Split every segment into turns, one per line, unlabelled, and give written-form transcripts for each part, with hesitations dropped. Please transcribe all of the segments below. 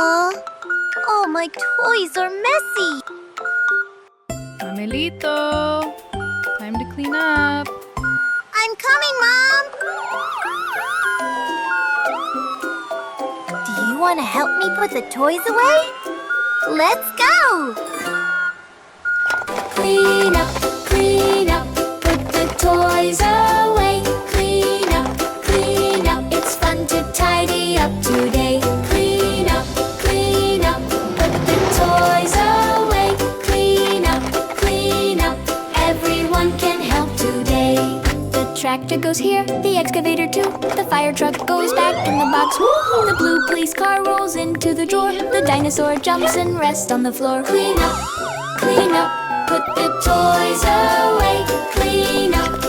Oh, my toys are messy.
Mamelito, time to clean up.
I'm coming, Mom. Do you want to help me put the toys away? Let's go.
Clean up, put the toys away. Clean up, it's fun to tidy up today. Clean up, put the toys away. Clean up, everyone can help today. The tractor goes here, the excavator too. The fire truck goes back in the box. Woo! The blue police car rolls into the drawer. The dinosaur jumps and rests on the floor. Clean up, put the toys away. Clean up,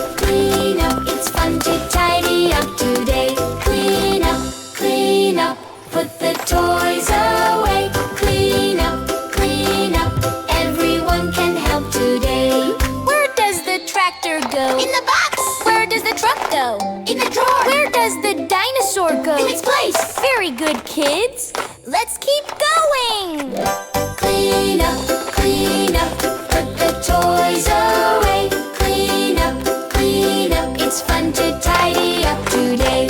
it's fun to tidy up today. Clean up, put the toys away. Clean up, everyone can help today. Where does the tractor go?
In the box.
Where does the truck go?
In the drawer.
Where does the dinosaur go?
In its place.
Very good, kids. Let's keep going. Clean up, put the toys away. Clean up, it's fun to tidy up today.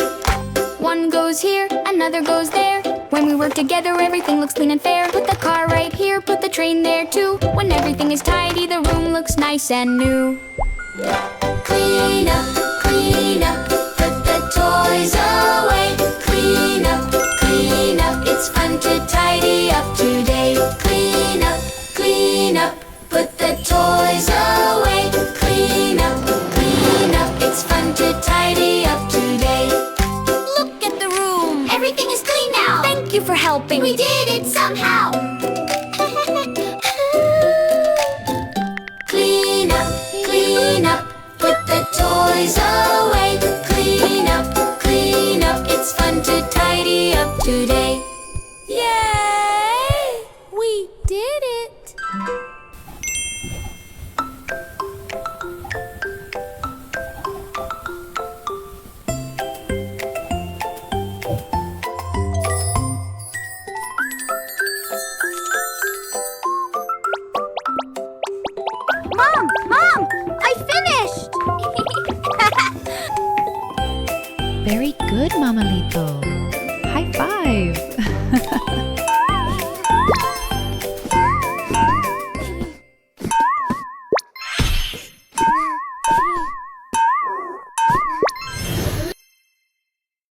One goes here, another goes there. When we work together, everything looks clean and fair. Put the car right here, put the train there too. When everything is tidy, the room looks nice and new. Clean up, put the toys away. Clean up, it's fun to tidy up today. Clean up, put the toys away. Clean up, it's fun to tidy up today. Look at the room.
Everything is clean now.
Thank you for helping.
We did it somehow.
Clean up, put the toys away. Clean up, it's fun to tidy up today. Yay! We did it!
Mom, I finished.
Very good, Mamelito. High five.